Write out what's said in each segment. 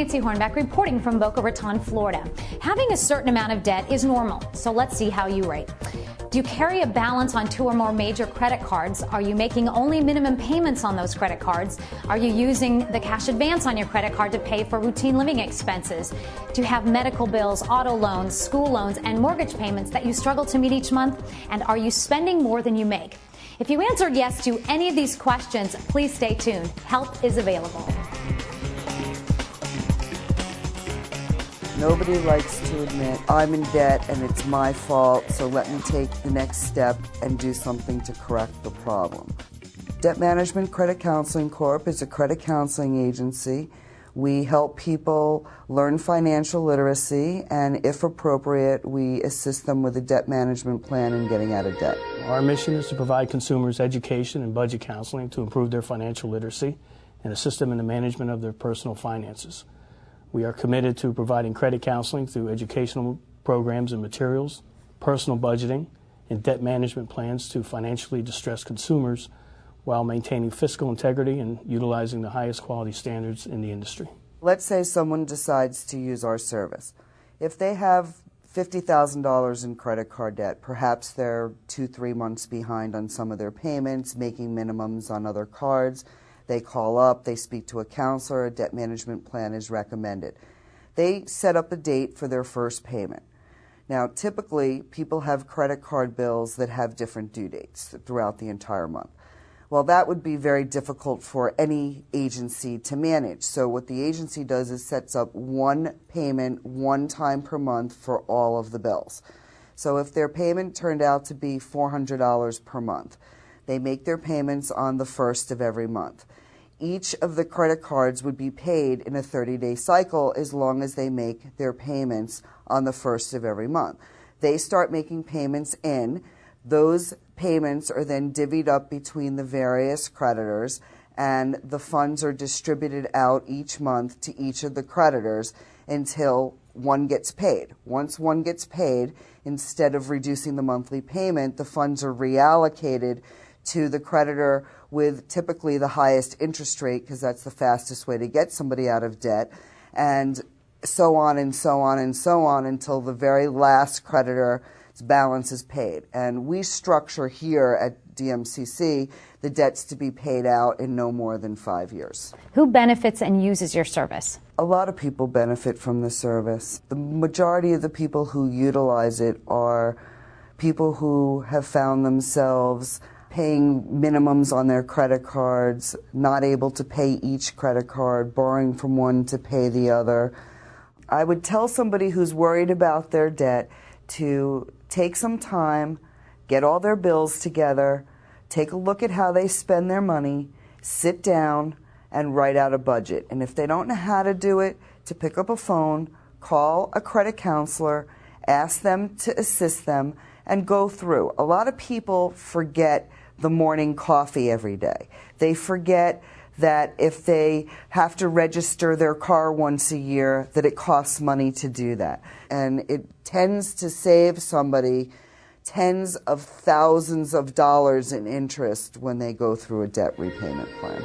Nancy Hornback reporting from Boca Raton, Florida. Having a certain amount of debt is normal, so let's see how you rate. Do you carry a balance on 2 or more major credit cards? Are you making only minimum payments on those credit cards? Are you using the cash advance on your credit card to pay for routine living expenses? Do you have medical bills, auto loans, school loans, and mortgage payments that you struggle to meet each month? And are you spending more than you make? If you answered yes to any of these questions, please stay tuned. Help is available. Nobody likes to admit, I'm in debt and it's my fault, so let me take the next step and do something to correct the problem. Debt Management Credit Counseling Corp is a credit counseling agency. We help people learn financial literacy, and if appropriate, we assist them with a debt management plan and getting out of debt. Our mission is to provide consumers education and budget counseling to improve their financial literacy and assist them in the management of their personal finances. We are committed to providing credit counseling through educational programs and materials, personal budgeting, and debt management plans to financially distressed consumers while maintaining fiscal integrity and utilizing the highest quality standards in the industry. Let's say someone decides to use our service. If they have $50,000 in credit card debt, perhaps they're 2-3 months behind on some of their payments, making minimums on other cards. They call up, they speak to a counselor, a debt management plan is recommended. They set up a date for their first payment. Now, typically, people have credit card bills that have different due dates throughout the entire month. Well, that would be very difficult for any agency to manage. So what the agency does is sets up one payment one time per month for all of the bills. So if their payment turned out to be $400 per month, they make their payments on the first of every month. Each of the credit cards would be paid in a 30-day cycle as long as they make their payments on the first of every month. They start making payments in. Those payments are then divvied up between the various creditors, and the funds are distributed out each month to each of the creditors until one gets paid. Once one gets paid, instead of reducing the monthly payment, the funds are reallocated to the creditor with typically the highest interest rate, because that's the fastest way to get somebody out of debt, and so on and so on and so on until the very last creditor's balance is paid. And we structure here at DMCC the debts to be paid out in no more than 5 years. Who benefits and uses your service? A lot of people benefit from the service. The majority of the people who utilize it are people who have found themselves paying minimums on their credit cards, not able to pay each credit card, borrowing from one to pay the other. I would tell somebody who's worried about their debt to take some time, get all their bills together, take a look at how they spend their money, sit down, and write out a budget. And if they don't know how to do it, to pick up a phone, call a credit counselor, ask them to assist them, and go through. A lot of people forget the morning coffee every day. They forget that if they have to register their car once a year, that it costs money to do that. And it tends to save somebody tens of thousands of dollars in interest when they go through a debt repayment plan.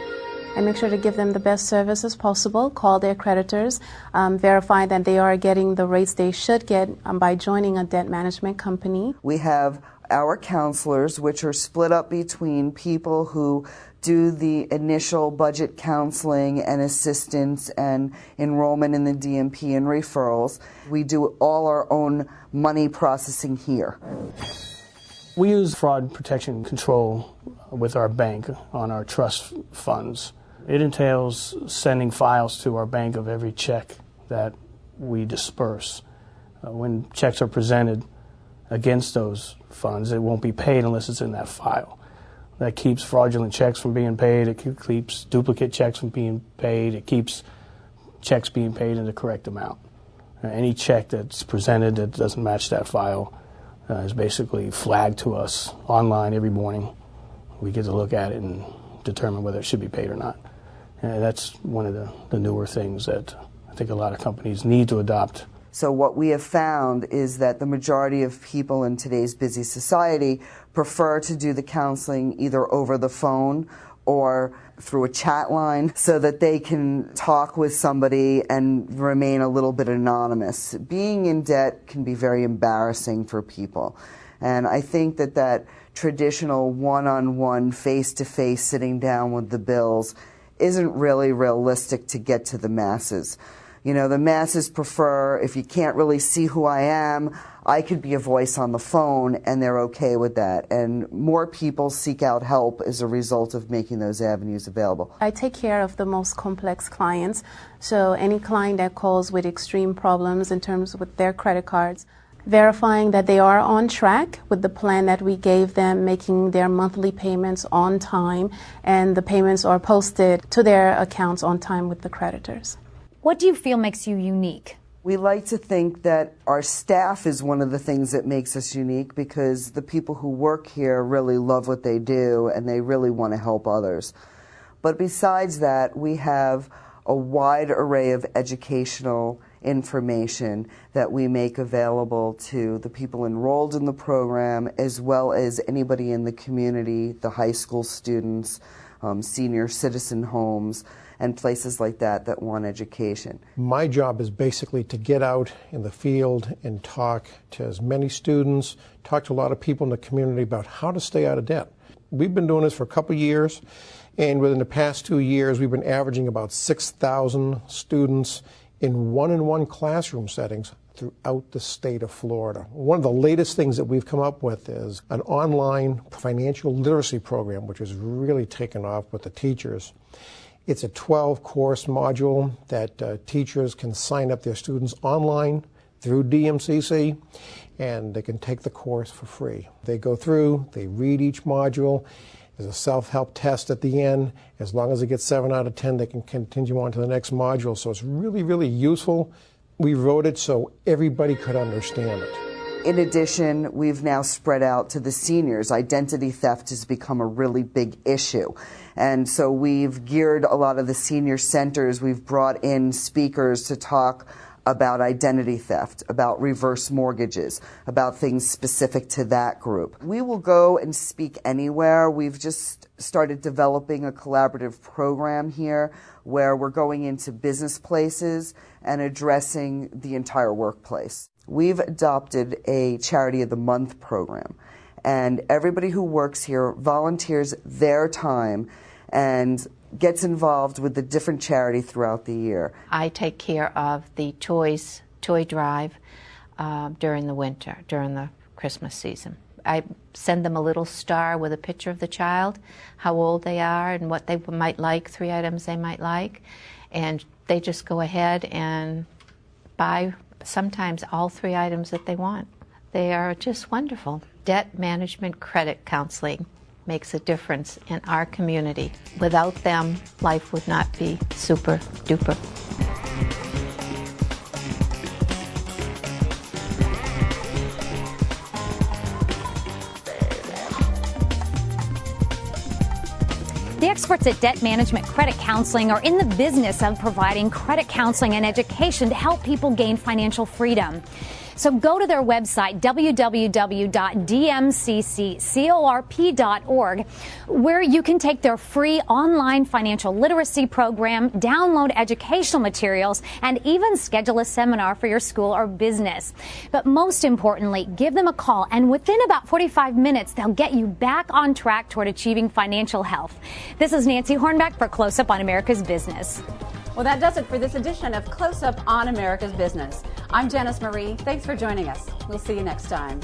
And make sure to give them the best service as possible. Call their creditors, verify that they are getting the rates they should get by joining a debt management company. We have our counselors, which are split up between people who do the initial budget counseling and assistance and enrollment in the DMP and referrals. We do all our own money processing here. We use fraud protection control with our bank on our trust funds. It entails sending files to our bank of every check that we disperse. When checks are presented against those funds, it won't be paid unless it's in that file. That keeps fraudulent checks from being paid. It keeps duplicate checks from being paid. It keeps checks being paid in the correct amount. Any check that's presented that doesn't match that file is basically flagged to us online every morning. We get to look at it and determine whether it should be paid or not. And that's one of the newer things that I think a lot of companies need to adopt. So what we have found is that the majority of people in today's busy society prefer to do the counseling either over the phone or through a chat line so that they can talk with somebody and remain a little bit anonymous. Being in debt can be very embarrassing for people. And I think that traditional one-on-one, face-to-face sitting down with the bills isn't really realistic to get to the masses. You know, the masses prefer, if you can't really see who I am, I could be a voice on the phone, and they're okay with that. And more people seek out help as a result of making those avenues available. I take care of the most complex clients, so any client that calls with extreme problems in terms with their credit cards, verifying that they are on track with the plan that we gave them, making their monthly payments on time, and the payments are posted to their accounts on time with the creditors. What do you feel makes you unique? We like to think that our staff is one of the things that makes us unique, because the people who work here really love what they do and they really want to help others. But besides that, we have a wide array of educational information that we make available to the people enrolled in the program, as well as anybody in the community, the high school students, senior citizen homes, and places like that want education. My job is basically to get out in the field and talk to as many students, talk to a lot of people in the community about how to stay out of debt. We've been doing this for a couple of years, and within the past 2 years, we've been averaging about 6,000 students in one-on-one classroom settings throughout the state of Florida. One of the latest things that we've come up with is an online financial literacy program, which has really taken off with the teachers. It's a 12-course module that teachers can sign up their students online through DMCC, and they can take the course for free. They go through, they read each module. There's a self-help test at the end. As long as they get 7 out of 10, they can continue on to the next module. So it's really, really useful. We wrote it so everybody could understand it. In addition, we've now spread out to the seniors. Identity theft has become a really big issue. And so we've geared a lot of the senior centers, we've brought in speakers to talk about identity theft, about reverse mortgages, about things specific to that group. We will go and speak anywhere. We've just started developing a collaborative program here where we're going into business places and addressing the entire workplace. We've adopted a Charity of the Month program, and everybody who works here volunteers their time and gets involved with the different charity throughout the year. I take care of the toy drive during the winter, during the Christmas season. I send them a little star with a picture of the child, how old they are and what they might like, 3 items they might like, and they just go ahead and buy sometimes all 3 items that they want. They are just wonderful. Debt management credit counseling makes a difference in our community. Without them, life would not be super duper. The experts at Debt Management Credit Counseling are in the business of providing credit counseling and education to help people gain financial freedom. So go to their website, www.dmcccorp.org, where you can take their free online financial literacy program, download educational materials, and even schedule a seminar for your school or business. But most importantly, give them a call, and within about 45 minutes, they'll get you back on track toward achieving financial health. This is Nancy Hornback for Close Up on America's Business. Well, that does it for this edition of Close Up on America's Business. I'm Janice Marie. Thanks for joining us. We'll see you next time.